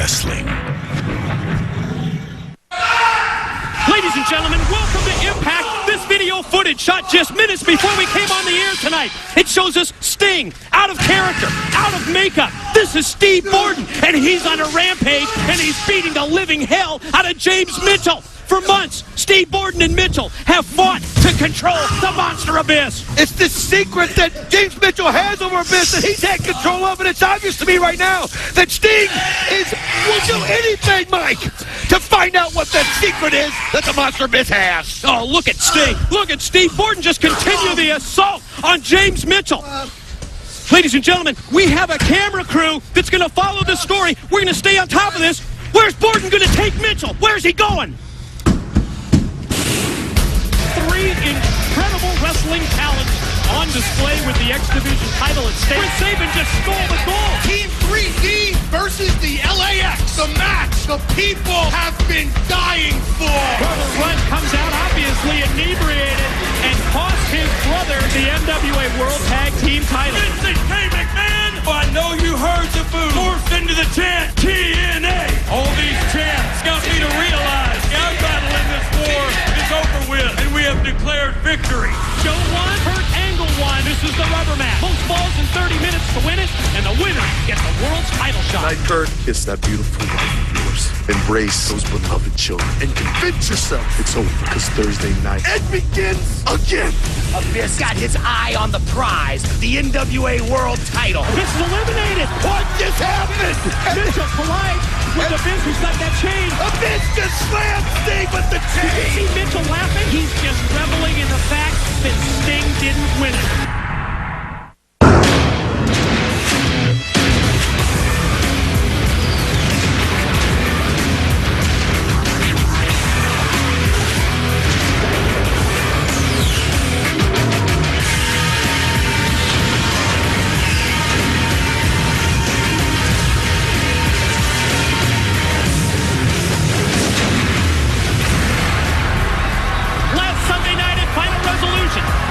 wrestling. Ladies and gentlemen, welcome to Impact. This video footage shot just minutes before we came on the air tonight. It shows us Sting, out of character, out of makeup. This is Steve Borden, and he's on a rampage, and he's beating the living hell out of James Mitchell. For months, Steve Borden and Mitchell have fought to control the Monster Abyss. It's the secret that James Mitchell has over Abyss that he's had control of, and it's obvious to me right now that Sting will do anything, Mike, to find out what that secret is that the Monster Abyss has. Oh, look at Sting. Look at Steve Borden just continue the assault on James Mitchell. Ladies and gentlemen, we have a camera crew that's going to follow this story. We're going to stay on top of this. Where's Borden going to take Mitchell? Where's he going? Three incredible wrestling talents on display with the X Division title at stake. Chris Sabin just stole the goal. Team 3D versus the LAX. The match the people have been dying for. Colonel Rudd comes out obviously inebriated and cost his brother the NWA World Tag Team title. This is Shane McMahon. I know you heard the boo. Morphed into the chant TNA. All these chants got me to realize our battle in this war is over with, and we have declared victory. Joe won, Kurt Angle won. This is the rubber match. Most balls in 30 minutes to win it, and the winner gets the world's title shot. Tonight, Kurt, kiss that beautiful wife of yours. Embrace those beloved children. And convince yourself it's over, because Thursday night, it begins again. Abyss got his eye on the prize, the NWA World title. Abyss is eliminated. What just happened? Mitchell collides with Abyss, who's got that chain. Abyss just slammed Sting with the chain. Did you see Mitchell laughing? He's just reveling in the fact that Sting didn't win it.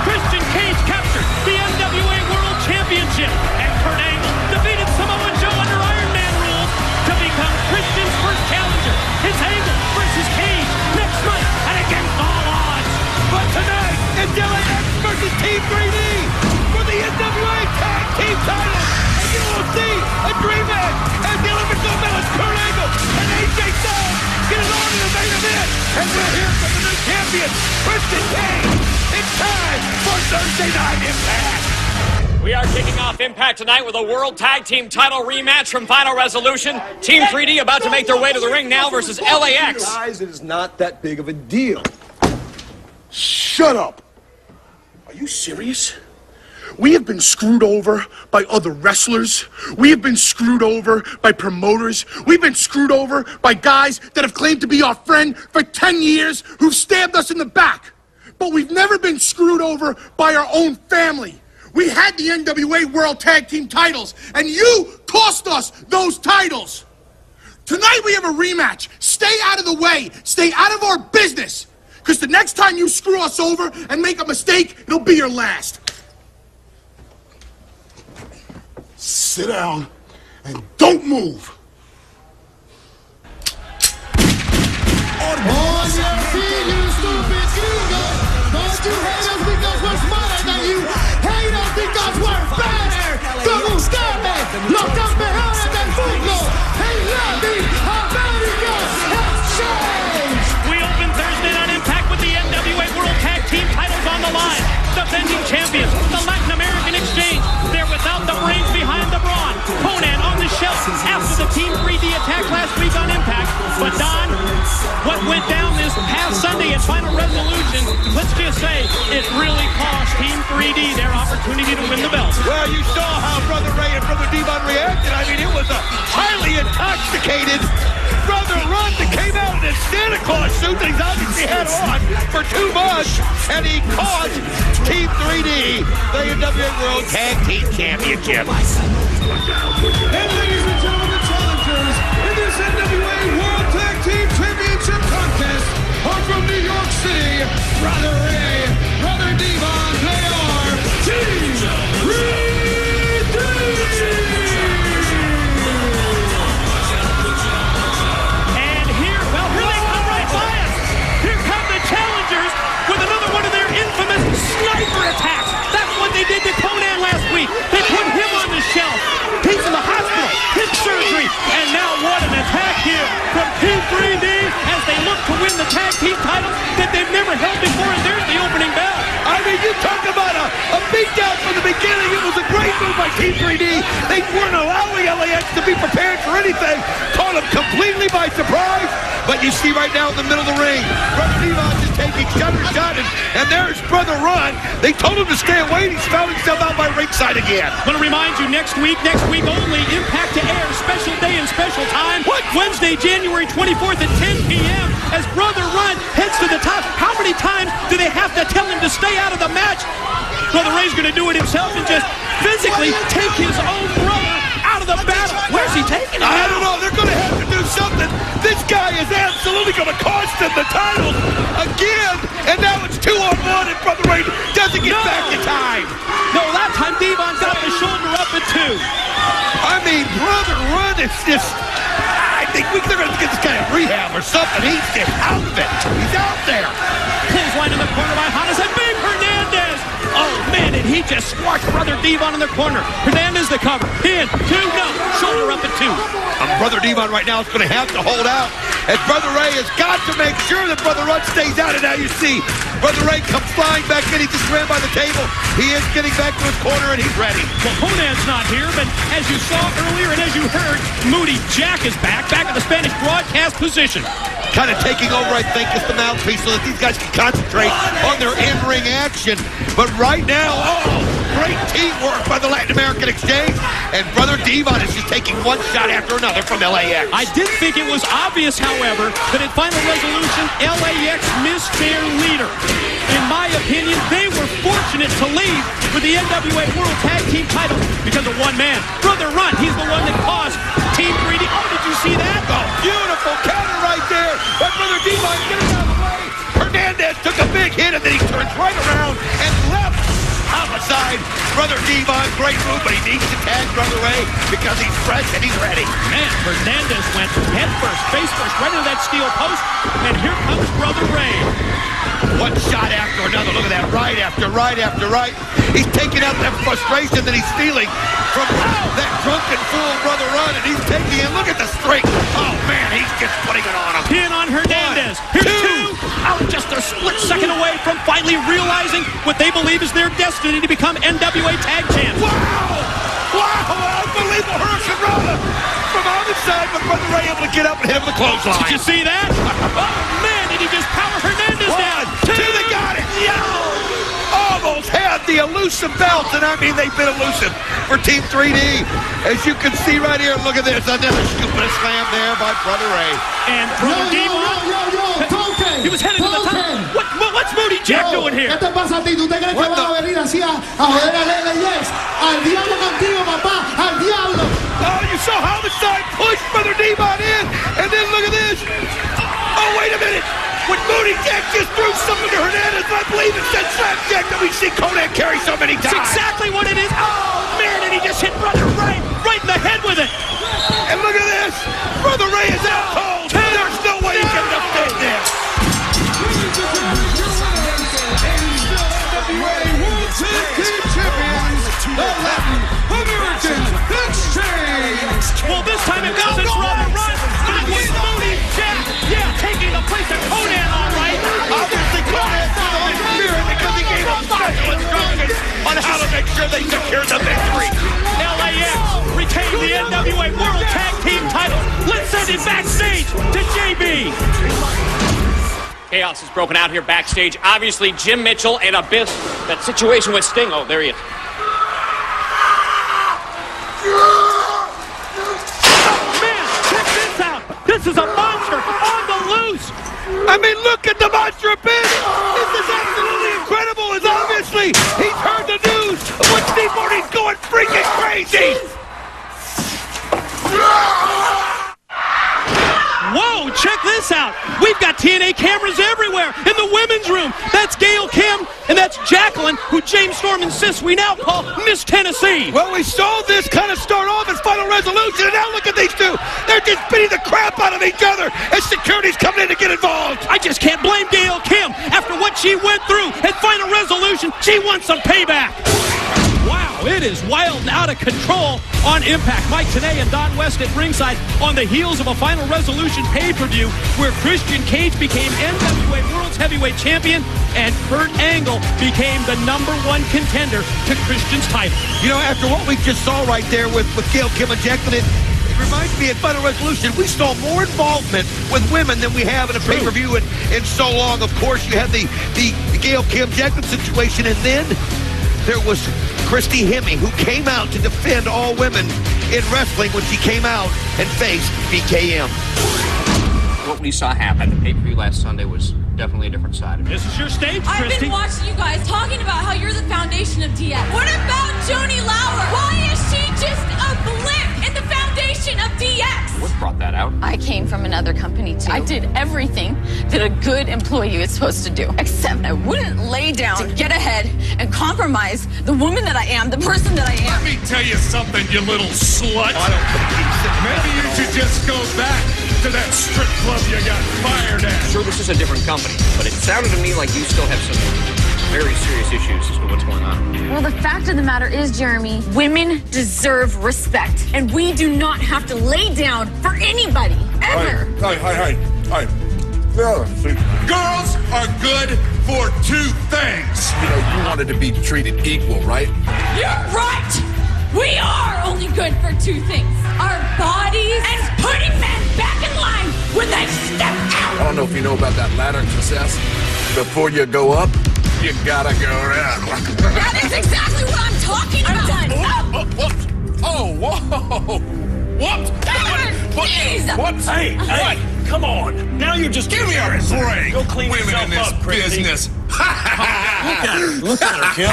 Christian Cage captured the NWA World Championship, and Kurt Angle defeated Samoa Joe under Iron Man rules to become Christian's first challenger. It's Angle versus Cage next month and against all odds. But tonight, it's LAX versus Team 3D for the NWA Tag Team title. And you will see a dream match as the Olympic gold medalist Kurt Angle and AJ Styles get it on in the main event. And we'll hear from the new champion, Christian Cage. It's time for Thursday Night Impact. We are kicking off Impact tonight with a World Tag Team title rematch from Final Resolution. Team 3D about to make their way to the ring now versus LAX. Guys, it is not that big of a deal. Shut up. Are you serious? We have been screwed over by other wrestlers. We have been screwed over by promoters. We've been screwed over by guys that have claimed to be our friend for 10 years who've stabbed us in the back. But we've never been screwed over by our own family. We had the NWA World Tag Team titles, and you tossed us those titles. Tonight we have a rematch. Stay out of the way. Stay out of our business. Because the next time you screw us over and make a mistake, it'll be your last. Sit down and don't move. On your feet, you stupid gringo. Don't you hate us because we're smarter than you. Hate us because we're better. Como ustedes, los campeones del mundo. Hey, Latin America has changed. We open Thursday Night Impact with the NWA World Tag Team titles on the line. Defending champions, the Latin American Exchange. They're without the brains behind the brawn. Conan on the shelf after the Team 3D attack last week on Impact. But Don, what went down this past Sunday at Final Resolution, let's just say it really cost Team 3D their opportunity to win the belt. Well, you saw how Brother Ray and Brother Devon reacted. I mean, it was a highly intoxicated Brother Rudd that came out in a Santa Claus suit that he's obviously had on for 2 months, and he cost Team 3D the NWA World Tag Team Championship. And ladies and gentlemen, the challengers in this NWA World Tag Team Championship contest are from New York City, Brother Ray, Brother Devon. They are Team 3D. Team 3D. They weren't allowing LAX to be prepared for anything. Caught them completely by surprise. But you see right now in the middle of the ring, Brother Devon is taking shot, and there's Brother Run. They told him to stay away, and he's found himself out by ringside again. I want to remind you, next week only, Impact to air, special day and special time. What? Wednesday, January 24th at 10 p.m. as Brother Run heads to the top. How many times do they have to tell him to stay out of the match? Brother Ray's going to do it himself and just physically take his own brother out of the battle. Where's he taking him? I don't know. They're going to have to do something. This guy is absolutely going to cost them the title again. And now it's 2-on-1 and Brother Ray doesn't get back in time. No, that time Devon got the shoulder up at 2. I mean, Brother Run is just... I think they're going to get this guy a rehab or something. He's just out of it. He's out there. Clothesline in the corner by Hannes and Big Hernandez. Oh, man, and he just squashed Brother Devon in the corner. Hernandez the cover. In, 2, no. Shoulder up at 2. Brother Devon right now is going to have to hold out, as Brother Ray has got to make sure that Brother Run stays out. And now you see Brother Ray comes flying back in. He just ran by the table. He is getting back to his corner, and he's ready. Well, Conan's not here, but as you saw earlier and as you heard, Moody Jack is back in the Spanish broadcast position. Kind of taking over, I think, as the mouthpiece so that these guys can concentrate on their in-ring action. But right now, great teamwork by the Latin American Exchange. And Brother Devon is just taking one shot after another from LAX. I did think it was obvious, however, that in Final Resolution, LAX missed their leader. In my opinion, they were fortunate to leave with the NWA World Tag Team title because of one man. Brother Run, he's the one that caused Team 3D. Oh, did you see that? Oh, beautiful counter right there. But Brother Devon, get it out of the way. Hernandez took a big hit, and then he turns right around and left. Homicide. Brother Devon, great move, but he needs to tag Brother Ray because he's fresh and he's ready. Man, Hernandez went head first, face first, right into that steel post, and here comes Brother Ray. One shot after another. Look at that. Right after right after right. He's taking out that frustration that he's feeling from that drunken fool Brother Run, and he's taking it. Look at the strength. Oh, man, he's just putting it on him. Pin on Hernandez. Here's 2. Out just a split second away from finally realizing what they believe is their destiny to become NWA Tag Champs. Wow! Wow! Unbelievable Hurricane Rana from on the side, but Brother Ray able to get up and hit him with the clothesline. Did you see that? Oh, man, did he just power Hernandez down? 1, 2, they got it! Yo! Almost had the elusive belts, and I mean they've been elusive for Team 3D. As you can see right here, look at this. Another scoop and a slam there by Brother Ray. And Brother Devon, he was headed to the top. What's Moody Jack doing here? ¿Qué te pasa a ti? ¿Tú te crees que vas a venir así a joder a LAX? Al diablo contigo, papá, al diablo. Oh, you saw Homicide push Brother Devon in, and then look at this. Oh, wait a minute. When Moody Jack just threw something to Hernandez, I believe it's that slapjack that we see Conan carry so many times. That's exactly what it is. Oh, man, and he just hit Brother Ray right in the head with it. And look at this. Brother Ray is out cold. There's no way he can defend this. Well, this time it wasn't Brother Run. That was Moody Jack. Yeah, taking the place of Conan, all right. Obviously, Conan found the spirit because he gave them special instructions on how to make sure they secured the victory. LAX retained the NWA World Tag Team title. Let's send it backstage to JB. Chaos is broken out here backstage. Obviously, Jim Mitchell and Abyss. That situation with Sting. Oh, there he is. This is a monster on the loose. I mean, look at the monster Abyss. This is absolutely incredible. As obviously he's heard the news of what Steve Martin's going freaking crazy. Whoa, check this out. We've got TNA cameras everywhere in the women's room. That's Gail Kim, and that's Jacqueline, who James Storm insists we now call Miss Tennessee. Well, we saw this kind of start off as Final Resolution, and now look at these two. They're just beating the crap out of each other as security's coming in to get involved. I just can't blame Gail Kim. After what she went through at Final Resolution, she wants some payback. Wow, it is wild and out of control on Impact. Mike Tenay and Don West at ringside on the heels of a Final Resolution pay-per-view where Christian Cage became NWA World world's heavyweight champion, and Kurt Angle became the #1 contender to Christian's title. You know, after what we just saw right there with Gail Kim and Jacqueline, it reminds me at Final Resolution, we saw more involvement with women than we have in a pay-per-view in so long. Of course, you had the Gail Kim Jacqueline situation, and then there was Christy Hemme, who came out to defend all women in wrestling when she came out and faced BKM. What we saw happen at the pay-per-view last Sunday was definitely a different side of it. This is your stage, I've Christy. been watching you guys talking about how you're the foundation of DX. What about Joni Laurer? Why is she just a blip in the foundation of DX? What brought that out? I came from another company too. I did everything that a good employee is supposed to do, except I wouldn't lay down to get ahead and compromise the woman that I am, the person that I am. Let me tell you something, you little slut. Maybe you should just go back to that strip club you got fired at. Sure, this is a different company, but it sounded to me like you still have some very serious issues as to what's going on. Well, the fact of the matter is, Jeremy, women deserve respect, and we do not have to lay down for anybody, ever. Hey. Girls are good for two things. You know, you wanted to be treated equal, right? You're right! We are only good for two things. Our bodies and putting men back in line when they step out. I don't know if you know about that ladder success. Before you go up, you gotta go around. That is exactly what I'm talking about. Oh, whoa. What? Please. What? Hey, come on. Now you're just give me a break. Go clean women yourself in this up, Christy. business. Look at her, Kim.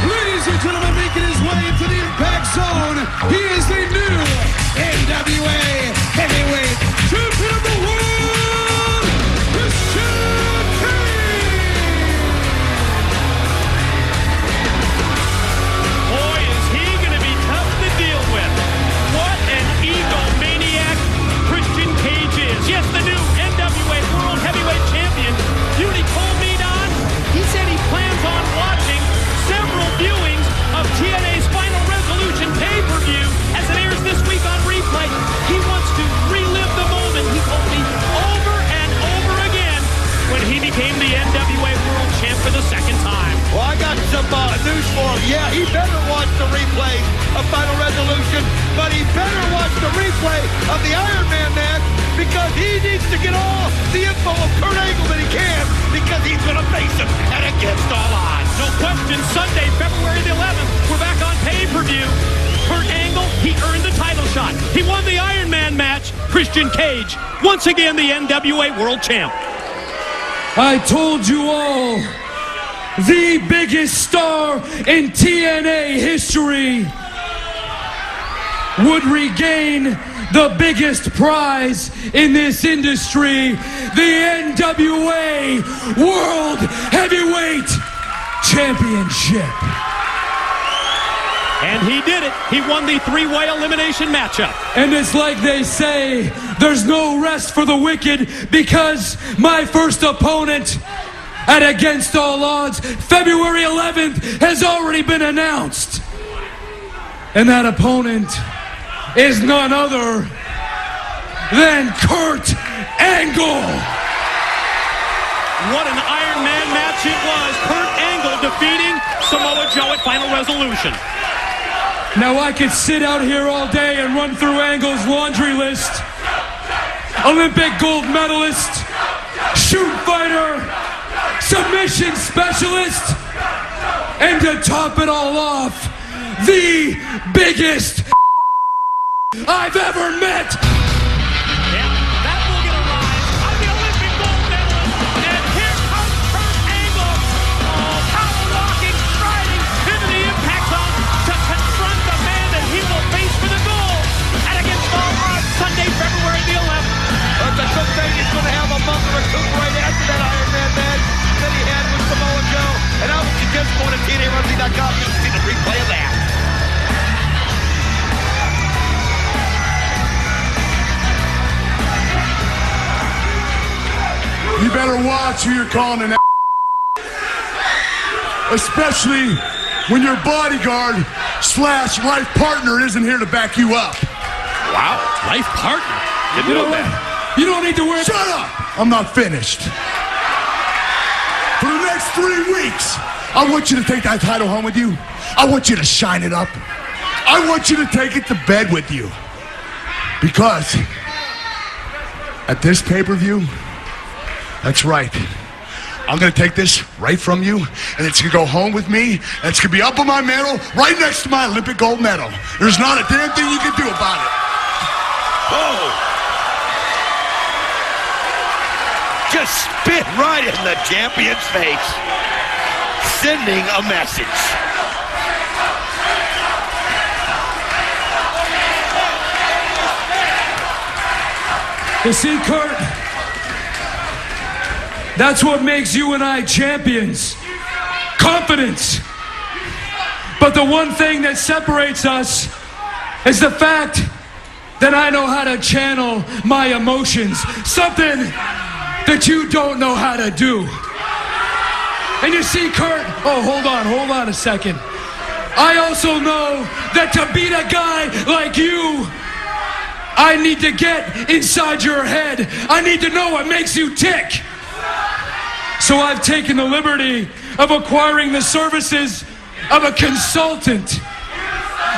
Ladies and gentlemen, making his way into the Impact Zone, he is the new NWA Heavyweight Champion of the World, Christian Cage! Boy, is he going to be tough to deal with. What an egomaniac Christian Cage is. Yes, the new NWA World Heavyweight Champion. Beauty told me, Don, he said he plans on watching several viewings of TNA's Final Resolution pay-per-view as it airs this week on replay. He wants to relive the moment, he told me, over and over again when he became the NWA World Champ for the second time. Well, I got some news for him. Yeah, he better watch the replay of Final Resolution, but he better watch the replay of the Iron Man match because he needs to get all the info of Kurt Angle that he can because he's going to face him at Against All Odds. No question, Sunday, February the 11th, we're back on pay-per-view. Kurt Angle, he earned the title shot. He won the Iron Man match. Christian Cage, once again the NWA World Champ. I told you all, the biggest star in TNA history would regain the biggest prize in this industry, the NWA World Heavyweight Championship. And he did it. He won the three-way elimination matchup. And it's like they say, there's no rest for the wicked because my first opponent at Against All Odds, February 11th, has already been announced. And that opponent is none other than Kurt Angle. What an Iron Man match it was. Kurt Angle defeating Samoa Joe at Final Resolution. Now I could sit out here all day and run through Angle's laundry list. Olympic gold medalist, shoot fighter, submission specialist, and to top it all off, the biggest I've ever met. Yeah, that will get a rise. I'm the Olympic gold medalist, and here comes Kurt Angle. Oh, power walking, striding into the Impact Zone to confront the man that he will face for the gold at Against All Odds Sunday, February the 11th. But the good thing he's going to have a month to recuperate after that Iron Man match that he had with Samoa Joe. And I would suggest going to TNAWrestling.com to see the replay of that. You better watch who you're calling an especially when your bodyguard / life partner isn't here to back you up. Wow, life partner. You know that. You don't need to worry. Shut up! I'm not finished. For the next 3 weeks, I want you to take that title home with you. I want you to shine it up. I want you to take it to bed with you. Because at this pay-per-view, that's right, I'm gonna take this right from you, and it's gonna go home with me, and it's gonna be up on my mantle, right next to my Olympic gold medal. There's not a damn thing you can do about it. Oh! Just spit right in the champion's face, sending a message. You see, Kurt, that's what makes you and I champions. Confidence. But the one thing that separates us is the fact that I know how to channel my emotions. Something that you don't know how to do. And you see, Kurt, hold on a second. I also know that to beat a guy like you, I need to get inside your head. I need to know what makes you tick. So I've taken the liberty of acquiring the services of a consultant.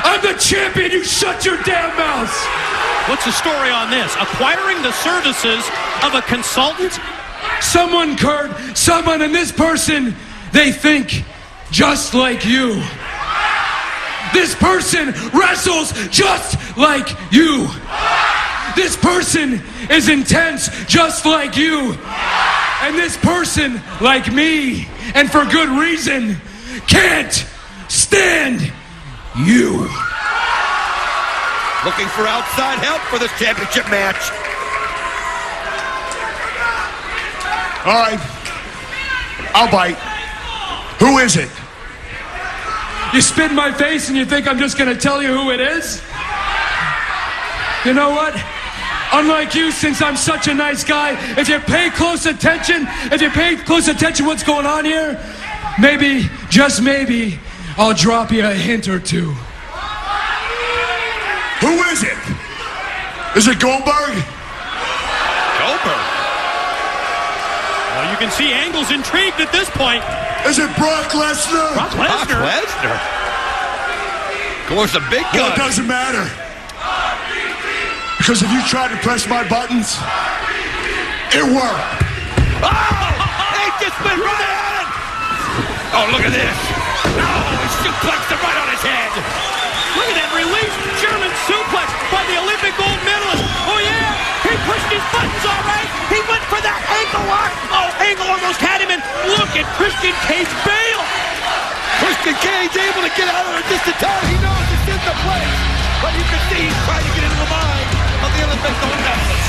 I'm the champion, you shut your damn mouth. What's the story on this? Acquiring the services of a consultant? Someone, Kurt, and this person, they think just like you. This person wrestles just like you. This person is intense just like you. And this person, like me, and for good reason, can't stand you. Looking for outside help for this championship match. All right, I'll bite. Who is it? You spit in my face and you think I'm just gonna tell you who it is? You know what? Unlike you, since I'm such a nice guy, if you pay close attention what's going on here, maybe, just maybe, I'll drop you a hint or two. Who is it? Is it Goldberg? Goldberg? Well, you can see Angle's intrigued at this point. Is it Brock Lesnar? Brock Lesnar? Of course, a big guy. Well, it doesn't matter. Because if you try to press my buttons, it worked. Oh! He just went right at it! Oh, look at this. Oh, he suplexed him right on his head. Look at that release. German suplex by the Olympic gold medalist. Oh, yeah. He pushed his buttons all right. He went for that ankle lock. Oh, Angle almost had him. And look at Christian Cage bail. Christian Cage able to get out of there just in time. He knows it's in the place. But you can see he's trying to get into the mind of the Olympic gold medalist.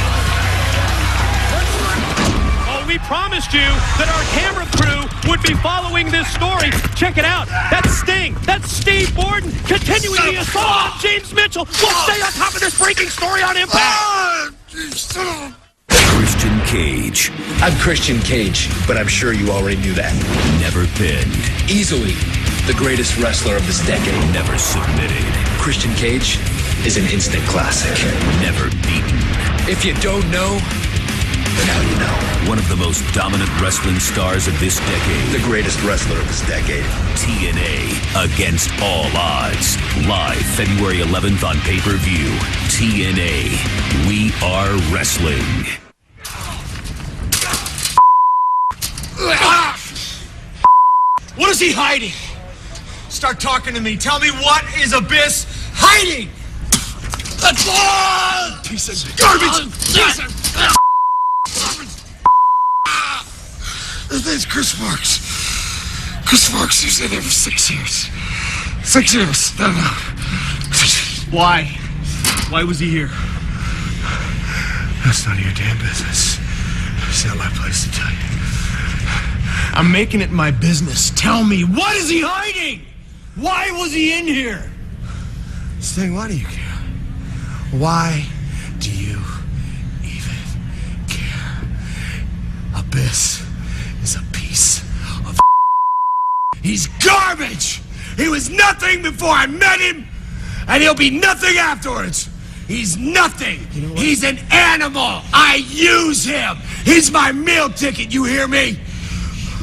Oh, we promised you that our camera crew would be following this story. Check it out. That's Sting. That's Steve Borden continuing the assault on James Mitchell. We'll stay on top of this breaking story on Impact. Christian Cage. I'm Christian Cage, but I'm sure you already knew that. Never pinned. Easily the greatest wrestler of this decade. Never submitted. Christian Cage is an instant classic. Never beaten. If you don't know, then now you know. One of the most dominant wrestling stars of this decade. The greatest wrestler of this decade. TNA Against All Odds. Live February 11th on pay-per-view. TNA. We are wrestling. What is he hiding? Start talking to me. Tell me, what is Abyss hiding? Piece of garbage! His name's Chris Marks. Chris Marks, he was in there for 6 years. 6 years. No. Why? Why was he here? That's none of your damn business. It's not my place to tell you. I'm making it my business. Tell me, what is he hiding? Why was he in here? Sting, why do you care? Why do you even care? Abyss is a piece of He's garbage! He was nothing before I met him, and he'll be nothing afterwards. He's nothing. You know what? He's an animal. I use him. He's my meal ticket, you hear me?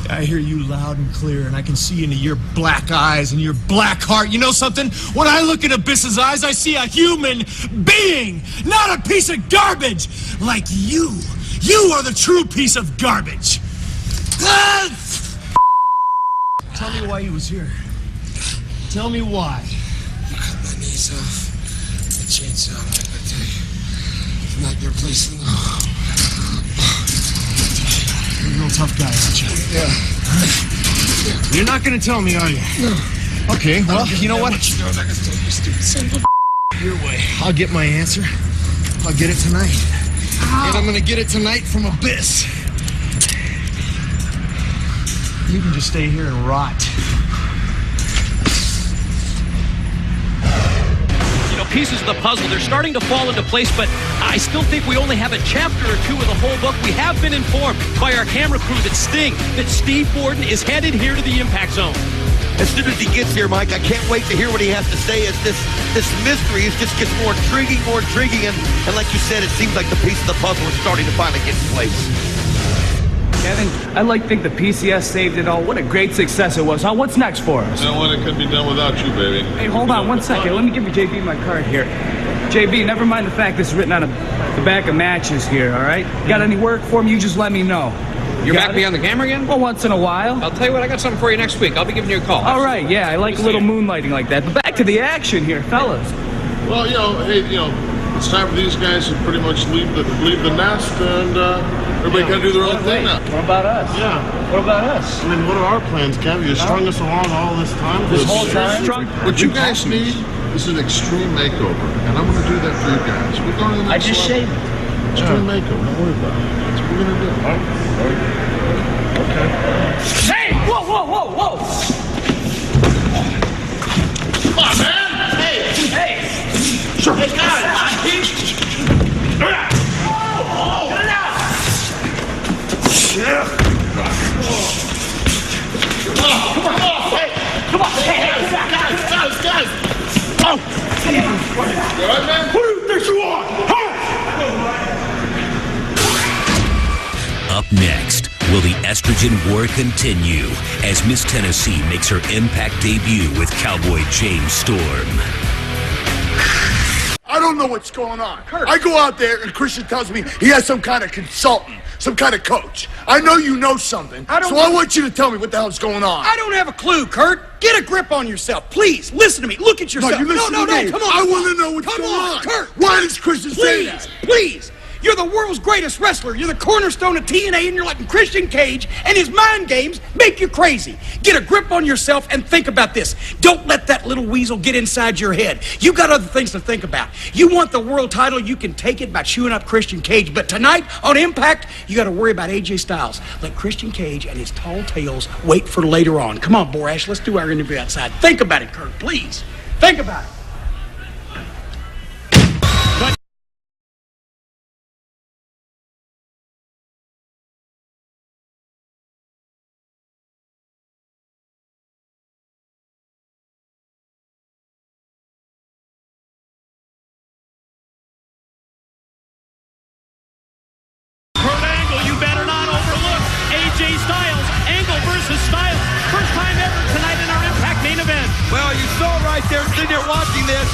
I hear you loud and clear, and I can see into your black eyes and your black heart. You know something? When I look in Abyss's eyes, I see a human being, not a piece of garbage like you. You are the true piece of garbage. Tell me why he was here. Tell me why. You cut my knees off. The chainsaw right back there. It's not your place to know. You're a real tough guy, aren't you? Yeah. You're not gonna tell me, are you? No. Okay, well, you know what? You know what I can tell you, stupid son of a Your way. I'll get my answer. I'll get it tonight. And I'm gonna get it tonight from Abyss. You can just stay here and rot. You know, pieces of the puzzle, they're starting to fall into place, but I still think we only have a chapter or two of the whole book. We have been informed by our camera crew that Steve Borden is headed here to the Impact Zone. As soon as he gets here, Mike, I can't wait to hear what he has to say as this mystery just gets more intriguing, and like you said, it seems like the piece of the puzzle is starting to finally get in place. Kevin, I'd like to think the PCS saved it all. What a great success it was, huh? What's next for us? No one, it couldn't be done without you, baby. Hey, hold on one second. Let me give you JB my card here. JB, never mind the fact this is written on the back of matches here, all right? Got any work for me? You just let me know. You're back behind the camera again? Well, once in a while. I'll tell you what, I got something for you next week. I'll be giving you a call. All right, yeah, I like a little moonlighting like that. But back to the action here, fellas. Well, it's time for these guys to pretty much leave the nest, and everybody got to do their own thing now. What about us? Yeah. What about us? I mean, what are our plans, Kev? You strung us along all this time? This whole time? What you guys need is an extreme makeover, and I'm going to do that for you guys. We're going to the next I just level. shaved. Extreme makeover. Don't worry about it. That's what we're going to do. All right. Okay. Hey! Whoa! Come on, man! Hey! Sure. Hey, guys! Get it out! Yeah. Come on! Hey! Come on! Hey, guys! Oh! You all right, man? Who do you think you are? Huh? Up next, will the estrogen war continue as Miss Tennessee makes her Impact debut with Cowboy James Storm? I don't know what's going on. I go out there and Christian tells me he has some kind of consultant, some kind of coach. I know you know something, so I want you to tell me what the hell's going on. I don't have a clue, Kurt. Get a grip on yourself. Please, listen to me. Look at yourself. No, you listen to me. Come on. I want to know what's going on. Kurt. Why does Christian say that? Please. You're the world's greatest wrestler. You're the cornerstone of TNA, and you're letting Christian Cage and his mind games make you crazy. Get a grip on yourself and think about this. Don't let that little weasel get inside your head. You got other things to think about. You want the world title, you can take it by chewing up Christian Cage. But tonight on Impact, you got to worry about AJ Styles. Let Christian Cage and his tall tales wait for later on. Come on, Borash, let's do our interview outside. Think about it, Kurt, please. Think about it. AJ Styles, Angle versus Styles. First time ever tonight in our Impact main event. Well, you saw right there, sitting there watching this,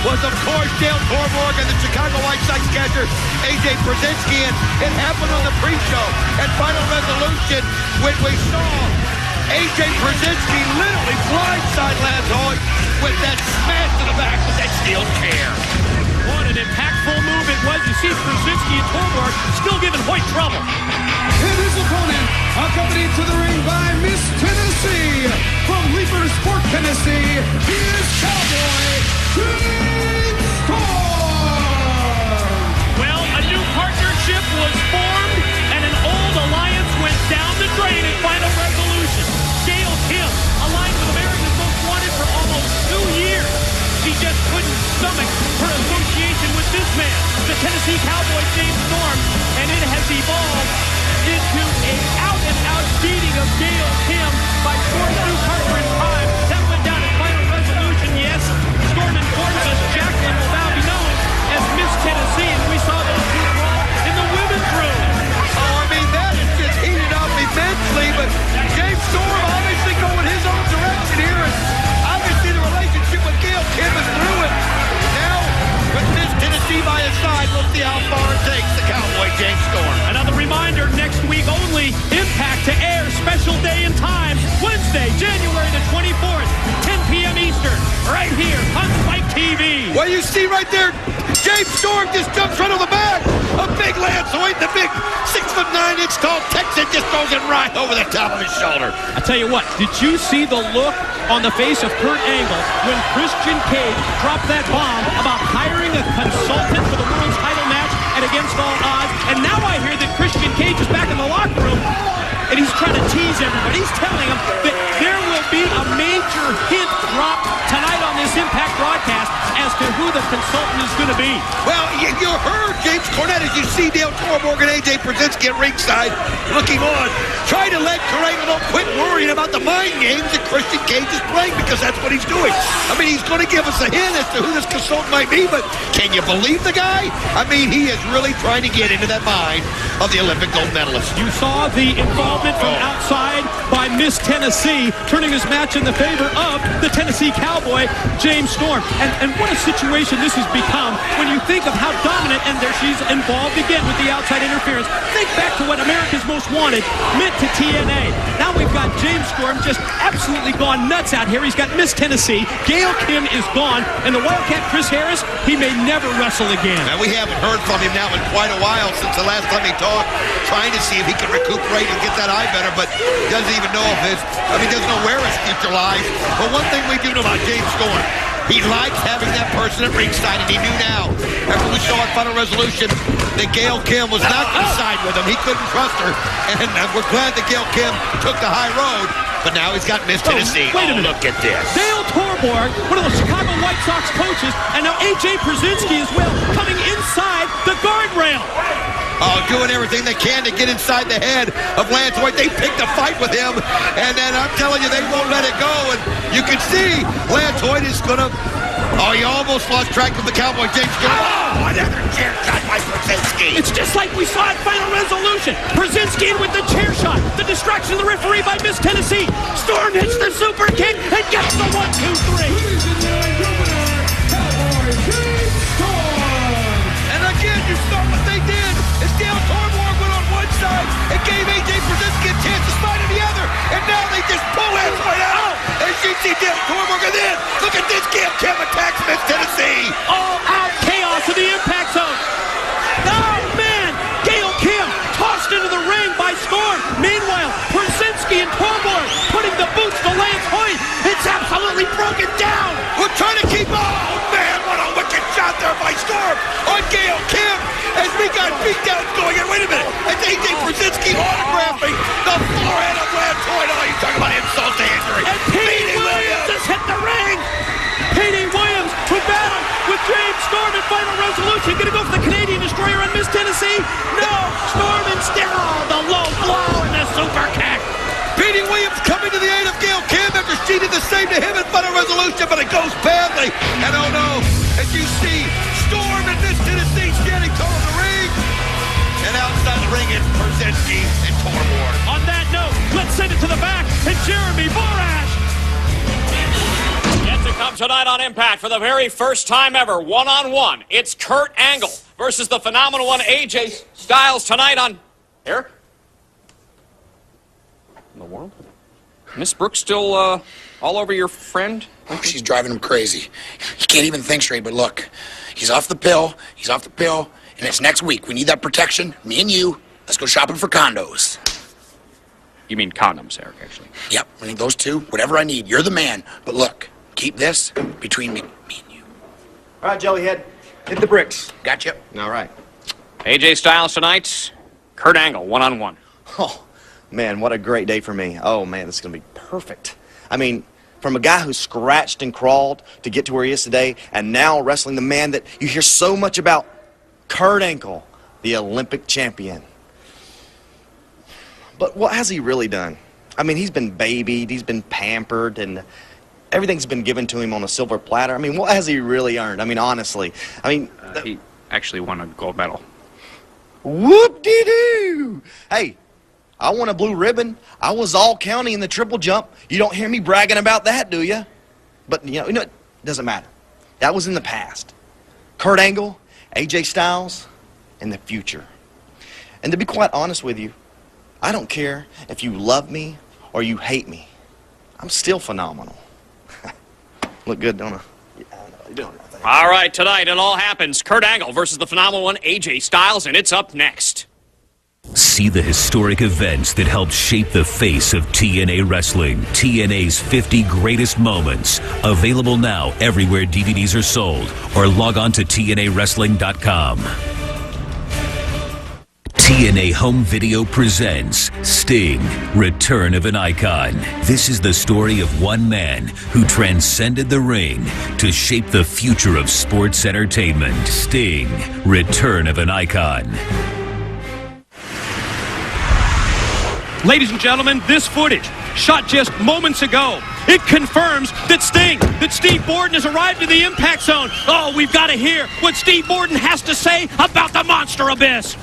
was of course Dale Torborg and the Chicago White Sox catcher AJ Przinsky, and it happened on the pre-show at Final Resolution when we saw AJ Przinsky literally blindside Lance Hoyt with that smash to the back with that steel chair. What an impactful move it was. You see Przinsky and Torborg still giving Hoyt trouble. And his opponent, accompanied to the ring by Miss Tennessee, from Leapersport, Tennessee, he is Cowboy James Storm. Well, a new partnership was formed, and an old alliance went down the drain in Final Resolution. Gail Kim, aligned with America's Most Wanted for almost 2 years. She just couldn't stomach her association with this man, the Tennessee Cowboy James Storm, and it has evolved into an out-and-out beating of Gail Kim by Storm's new partner in crime. That went down in Final Resolution, yes. Storm informs us Jacqueline will now be known as you see right there, James Storm just jumps right on the back of Big Lance Hoyt. The big 6'9" tall Texan just throws it right over the top of his shoulder. I tell you what, did you see the look on the face of Kurt Angle when Christian Cage dropped that bomb about hiring a consultant for the world's title match and against all odds? And now I hear that Christian Cage is back in the locker room and he's trying to tease everybody. He's telling them that there will be a major hint dropped tonight on this Impact broadcast as to who the consultant is going to be. Well, you heard James Cornette as you see Dale Torborg and AJ Brzezinski at ringside looking on. Try to let Kurt Angle quit worrying about the mind games that Christian Cage is playing, because that's what he's doing. I mean, he's going to give us a hint as to who this consultant might be, but can you believe the guy? I mean, he is really trying to get into that mind of the Olympic gold medalist. You saw the involvement from outside by Miss Tennessee, turning this match in the favor of the Tennessee Cowboy, James Storm. And what a situation this has become when you think of how dominant, and there she's involved again with the outside interference. Think back to what America's Most Wanted meant to TNA. Now we've got James Storm just absolutely gone nuts out here. He's got Miss Tennessee. Gail Kim is gone. And the Wildcat Chris Harris, he may never wrestle again. Now, we haven't heard from him now in quite a while since the last time he talked, trying to see if he can recuperate and get that eye better, but doesn't even know if doesn't know where his future lies. But one thing we do know about James Storm, he likes having that person at ringside, and he knew now, after we saw at Final Resolution, that Gail Kim was not going to side with him. He couldn't trust her, and we're glad that Gail Kim took the high road, but now he's got Miss Tennessee. Wait a minute. Look at this. Dale Torborg, one of the Chicago White Sox coaches, and now AJ Brzezinski as well, coming inside the guardrail. Oh, doing everything they can to get inside the head of Lance Hoyt. They picked a fight with him, and then I'm telling you, they won't let it go. And you can see Lance Hoyt is going to... Oh, he almost lost track of the Cowboy. James Storm. Oh, another chair shot by Brzezinski. It's just like we saw at Final Resolution. Brzezinski in with the chair shot. The distraction of the referee by Miss Tennessee. Storm hits the super kick and gets the 1, 2, 3. And again, you saw what they did. As Dale Torborg went on one side and gave AJ Brzezinski a chance to slide on the other. And now they just pull Lance Hoyt out. As you see Dale Torborg, and then look at this. Gail Kim attacks Miss Tennessee. All out chaos in the Impact Zone. Oh, man. Gail Kim tossed into the ring by Storm. Meanwhile, Brzezinski and Torborg putting the boots to Lance Hoyt. It's absolutely broken down. We're trying to keep... Oh, man, what a wicked shot there by Storm on Gail Kim. As we got beatdowns going in. Wait a minute. As AJ Brzezinski autographing the forehead of Lance Hoyt. Oh, you talk about insult to injury. And Petey Williams has hit the ring. Petey Williams who battled with James Storm in Final Resolution. Gonna go for the Canadian Destroyer on Miss Tennessee. No, Storm instead. Oh, the low blow and the super kick. Petey Williams coming to the aid of Gail Kim after she did the same to him in Final Resolution, but it goes badly. And oh no, as you see, Storm and Miss Tennessee standing tall in the ring. And outside the ring is Brzezinski and Torborg. On that note, let's send it to the back and Jeremy Borash. Yet to come tonight on Impact for the very first time ever, one-on-one. It's Kurt Angle versus the phenomenal one AJ Styles tonight on... Here? In the world? Miss Brooks still all over your friend? Oh, she's driving him crazy. He can't even think straight, but look, he's off the pill, and it's next week. We need that protection. Me and you, let's go shopping for condos. You mean condoms, Eric, actually. Yep, we need those two, whatever I need. You're the man. But look, keep this between me and you. All right, Jellyhead, hit the bricks. Gotcha. All right. AJ Styles tonight, Kurt Angle, one-on-one. Oh, man, what a great day for me. Oh, man, this is going to be perfect. I mean, from a guy who scratched and crawled to get to where he is today, and now wrestling the man that you hear so much about, Kurt Angle, the Olympic champion. But what has he really done? I mean, he's been babied, he's been pampered, and everything's been given to him on a silver platter. I mean, what has he really earned? I mean, honestly. I mean... he actually won a gold medal. Whoop-de-doo! Hey, I won a blue ribbon. I was all county in the triple jump. You don't hear me bragging about that, do you? But, you know, it doesn't matter. That was in the past. Kurt Angle, AJ Styles, in the future. And to be quite honest with you, I don't care if you love me or you hate me. I'm still phenomenal. Look good, don't I? All right, tonight it all happens. Kurt Angle versus the phenomenal one, AJ Styles, and it's up next. See the historic events that helped shape the face of TNA Wrestling. TNA's 50 Greatest Moments. Available now everywhere DVDs are sold. Or log on to TNAWrestling.com. TNA Home Video presents Sting, Return of an Icon. This is the story of one man who transcended the ring to shape the future of sports entertainment. Sting, Return of an Icon. Ladies and gentlemen, this footage, shot just moments ago, it confirms that Steve Borden has arrived in the Impact Zone. Oh, we've got to hear what Steve Borden has to say about the Monster Abyss.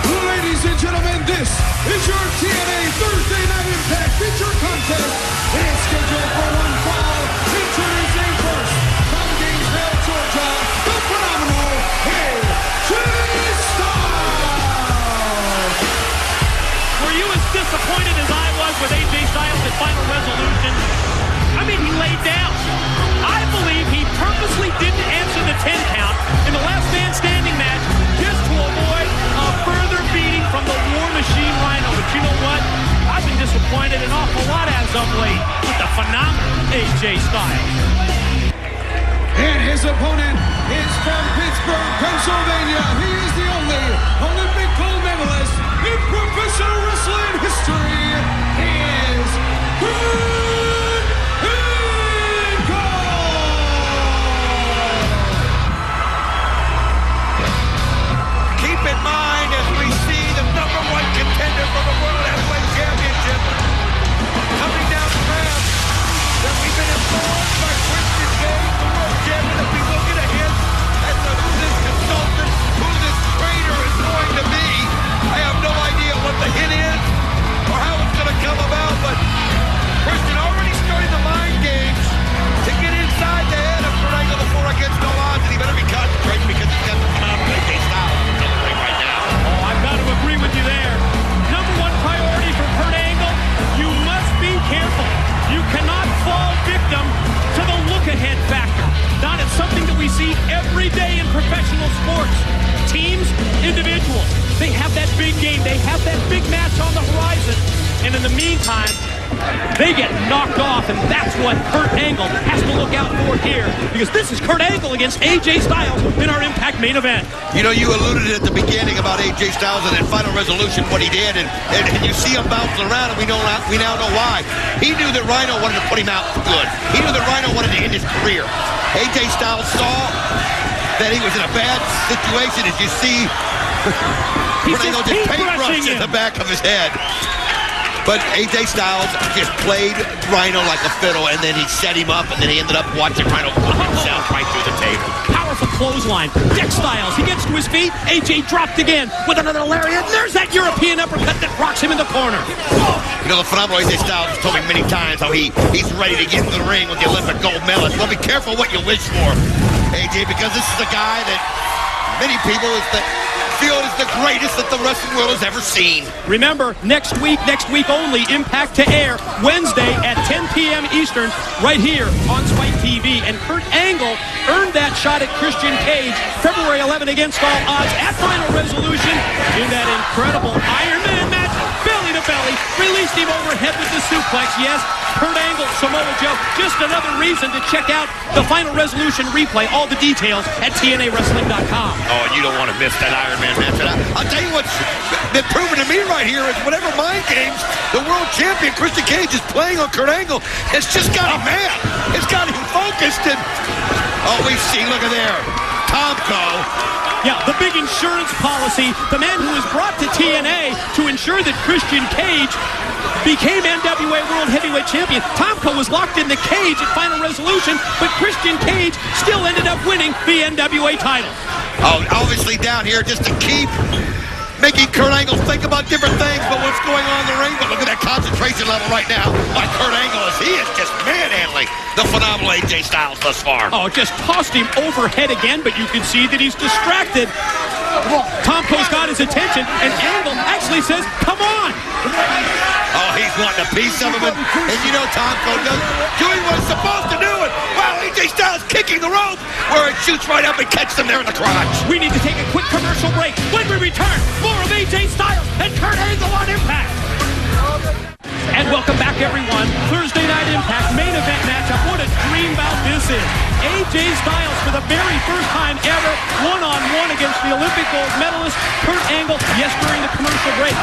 Ladies and gentlemen, this is your TNA Thursday Night Impact feature contest. It is scheduled for one fall. Introducing first, from Gainesville, Georgia, the phenomenal AJ Styles. Were you as disappointed as I was with AJ Styles at Final Resolution? I mean, he laid down. I believe he purposely didn't answer the 10 count in the last man standing match just to avoid a further beating from the War Machine Rhino. But you know what? I've been disappointed an awful lot as of late with the phenomenal AJ Styles. And his opponent is from Pittsburgh, Pennsylvania. He is the only Olympic gold medalist in professional wrestling history. He is Kurt Angle. Keep in mind as we see the #1 contender for the World Heavyweight Championship coming down the ramp, that we've been informed by Christian Cage, the world champion, that we will get a hint as to who this consultant, who this trainer is going to be. I have no idea what the hint is or how it's going to come about, but Christian already started the mind games to get inside the head of Kurt Angle before it gets no odds, and he better be concentrating because he's got the phenomenal AJ Styles in the ring right now. Oh, I've got to agree with you there. #1 priority for Kurt Angle, you must be careful. You cannot fall victim to the look-ahead factor. Not it's something that we see every day in professional sports. Teams, individuals, they have that big game. They have that big match on the horizon. And in the meantime, they get knocked off, and that's what Kurt Angle has to look out for here. Because this is Kurt Angle against AJ Styles in our Impact main event. You know, you alluded at the beginning about AJ Styles and in Final Resolution what he did, and you see him bouncing around, and we now know why. He knew that Rhino wanted to put him out for good. He knew that Rhino wanted to end his career. AJ Styles saw that he was in a bad situation, as you see. Kurt Angle just paintbrushed at the back of his head. But AJ Styles just played Rhino like a fiddle, and then he set him up, and then he ended up watching Rhino put himself right through the table. Powerful clothesline. Dick Styles, he gets to his feet. AJ dropped again with another lariat. There's that European uppercut that rocks him in the corner. You know, the phenomenal AJ Styles has told me many times how he's ready to get into the ring with the Olympic gold medalist. Well, be careful what you wish for, AJ, because this is a guy that many people feel is the greatest that the wrestling world has ever seen. Remember, next week only, Impact to air Wednesday at 10 p.m. Eastern, right here on Spike TV. And Kurt Angle earned that shot at Christian Cage February 11 against all odds at Final Resolution in that incredible Iron Man match, belly to belly, released him overhead with the suplex. Yes, Kurt Angle, Samoa Joe, just another reason to check out the Final Resolution replay. All the details at TNAWrestling.com. Oh, and you don't want to miss that Iron Man match. I'll tell you what's been proven to me right here is whatever mind games the world champion Christian Cage is playing on Kurt Angle, it's just got him mad. It's got him focused. And oh, we see, look at there, Tomko. Yeah, the big insurance policy, the man who was brought to TNA to ensure that Christian Cage became NWA World Heavyweight Champion. Tomko was locked in the cage at Final Resolution, but Christian Cage still ended up winning the NWA title. Oh, obviously down here just to keep making Kurt Angle think about different things but what's going on in the ring. But look at that concentration level right now by Kurt Angle as he is just manhandling the phenomenal AJ Styles thus far. Oh, just tossed him overhead again, but you can see that he's distracted. Tomko's got his attention, and Angle actually says, come on. Oh, he's wanting a piece of him, and you know Tomko doing what he's supposed to do. And wow, AJ Styles kicking the rope where it shoots right up and catches him there in the crotch. We need to take a quick commercial break. When we return, more of AJ Styles and Kurt Angle on Impact. And welcome back, everyone. Thursday Night Impact main event matchup. What a dream bout this is. AJ Styles for the very first time ever one-on-one against the Olympic gold medalist Kurt Angle. Yes, during the commercial break.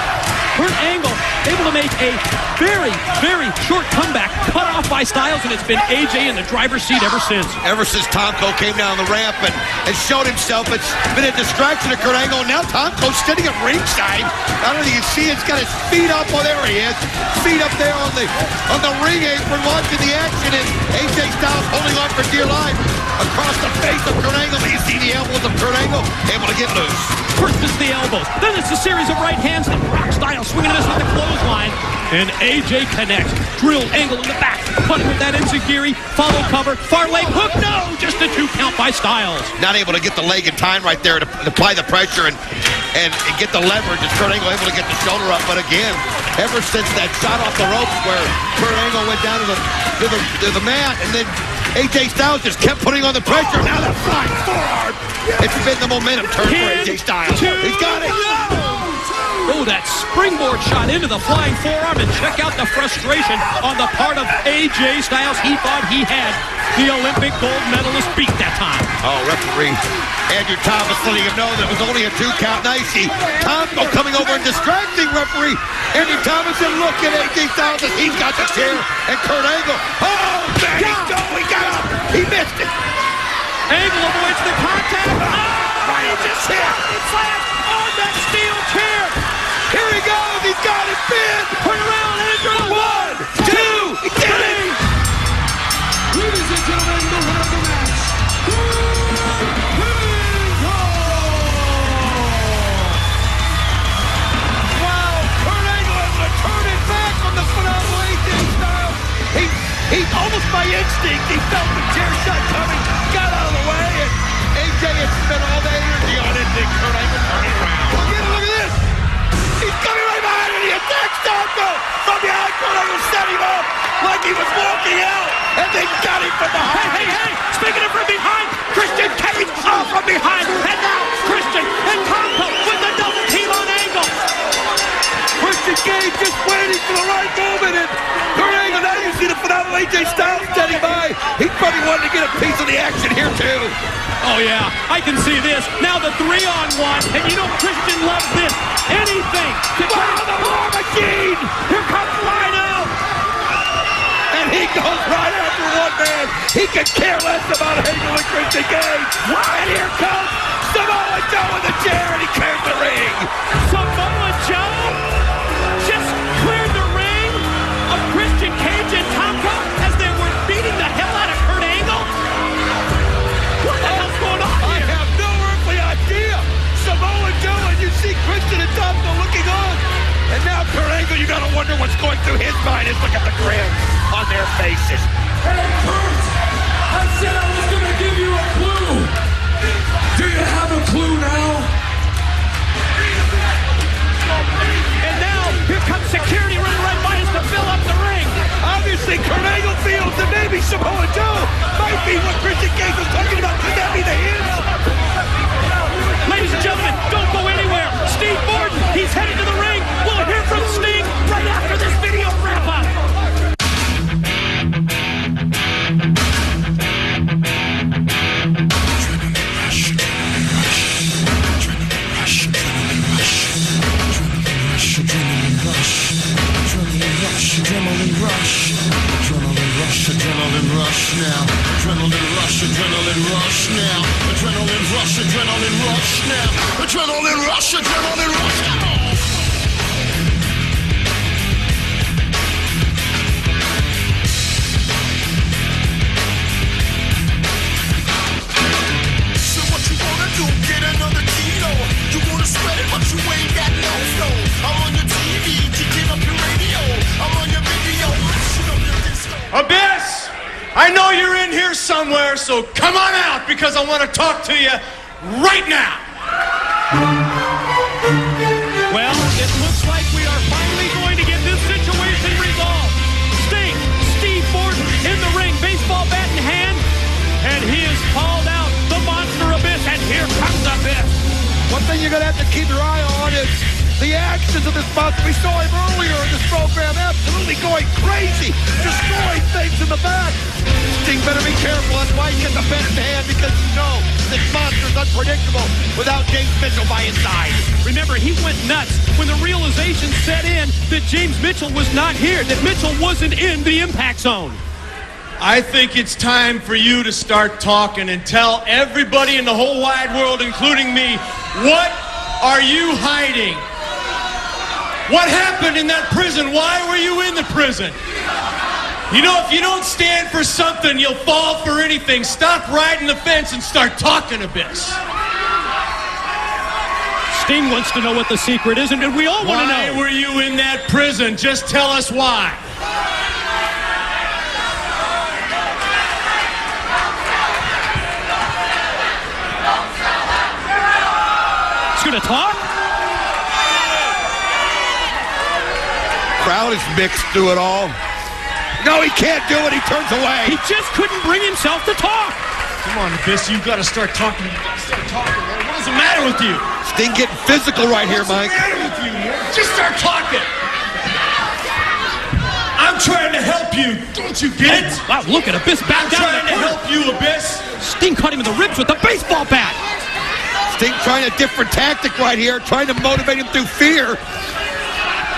Kurt Angle able to make a very, very short comeback, cut off by Styles, and it's been AJ in the driver's seat ever since. Ever since Tomko came down the ramp and showed himself, it's been a distraction to Kurt Angle. Now Tomko's sitting at ringside. I don't know if you can see it. He's got his feet up. Oh, there he is. Feet up there on the ring apron watching the action, and AJ Styles holding on for dear life across the face of Kurt Angle. You see the elbows of Kurt Angle able to get loose. First it's the elbows, then it's a series of right hands, and Brock Styles swinging this with the clothesline, and AJ connects. Drilled Angle in the back, cutting with that enziguri, follow cover, far leg hook, no, just a 2 count by Styles. Not able to get the leg in time right there to apply the pressure and get the leverage. As Kurt Angle able to get the shoulder up, but again, ever since that shot off the ropes where Kurt Angle went down to the mat, and then AJ Styles just kept putting on the pressure. Now that flying forearm. It's been the momentum turn for AJ Styles. He's got it. Oh, that springboard shot into the flying forearm, and check out the frustration on the part of AJ Styles. He thought he had the Olympic gold medalist beat that time. Oh, referee Andrew Thomas letting him know that it was only a 2 count. Now you see Tomko coming over and distracting referee Andrew Thomas, and look at AJ Styles as he's got the chair, and Kurt Angle. Oh, man, he got up. He missed it. Angle avoids the contact. Oh, he just hit. He slammed on that steel chair. Here he goes. He's got it pinned. Turn around, Andrew. 1, 2, he did it. Ladies and gentlemen, the winner of the match. Wow, Kurt Angle able to turn it back on the phenomenal AJ Styles. He almost by instinct, he felt the chair shot coming, got out of the way, and AJ had spent all that energy on it, and Kurt Angle turning around. Look at this. He's coming right behind, and he attacks Tomko from behind. Kurt Angle set him up like he was walking out, and they got him from behind. Hey, speaking of from behind, Christian Cage off from behind, and now Christian and Tomko with the double team on Angle. Christian Cage just waiting for the right moment, and Kurt Angle, now you see the phenomenal AJ Styles standing by. He probably wanted to get a piece of the action here, too. Oh, yeah, I can see this. Now the 3-on-1, and you know Christian loves this. Anything to wow, the War Machine! Here comes Rhino! And he goes right after one man. He could care less about Angle and Christian Cage. And here comes Samoa Joe in the chair, and he cleared the ring. Samoa Joe just cleared the ring of Christian Cage and Tomko as they were beating the hell out of Kurt Angle. What the hell's going on here? I have no earthly idea. Samoa Joe, and you see Christian and Tomko looking on. And now Kurt Angle, you gotta wonder what's going through his mind. Is look at the grin on their faces. Hey, Kurt, I said I was gonna give you a clue. Do you have a clue now? And now, here comes security running right by us to fill up the ring. Obviously, Kurt Angle feels that maybe Samoa Joe might be what Christian Cage was talking about. Could that be the hint? Ladies and gentlemen, don't go anywhere. Steve Borden, he's headed to the ring. We'll hear from Sting right after this video wrap-up. Adrenaline rush now. Adrenaline rush now. Adrenaline rush now. Adrenaline rush now. So what you wanna do? Get another kilo. You wanna spread it, but you ain't got no flow. I'm on your TV, kicking up your radio. I'm on your video, mashing up your disco. Abyss! I know you're in here somewhere, so come on out because I want to talk to you right now. Well, it looks like we are finally going to get this situation have to keep your eye on is the actions of this monster. We saw him earlier in this program absolutely going crazy, destroying things in the back. Sting better be careful. That's why he gets a best hand, because you know this monster's unpredictable without James Mitchell by his side. Remember, he went nuts when the realization set in that James Mitchell was not here, that Mitchell wasn't in the impact zone. I think it's time for you to start talking and tell everybody in the whole wide world, including me, what are you hiding? What happened in that prison? Why were you in the prison? You know, if you don't stand for something, you'll fall for anything. Stop riding the fence and start talking a bit. Sting wants to know what the secret is, and we all want to know. Why were you in that prison? Just tell us why. He's going to talk? Crowd is mixed through it all. No, he can't do it. He turns away. He just couldn't bring himself to talk. Come on, Abyss, you've got to start talking. Start talking, man. What is the matter with you? Sting getting physical right here, Mike. What's the matter with you? Just start talking. I'm trying to help you. Don't you get it? Wow, look at Abyss back down. I'm trying to help you, Abyss. Sting caught him in the ribs with the baseball bat. Sting trying a different tactic right here, trying to motivate him through fear.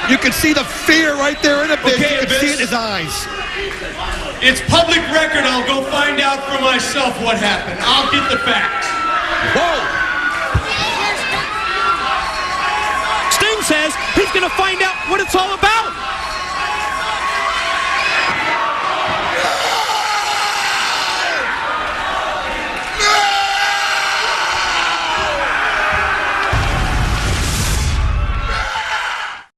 You can see the fear right there in Abyss. Okay, you can Abyss. see it in his eyes. It's public record. I'll go find out for myself what happened. I'll get the facts. Whoa! Sting says he's going to find out what it's all about.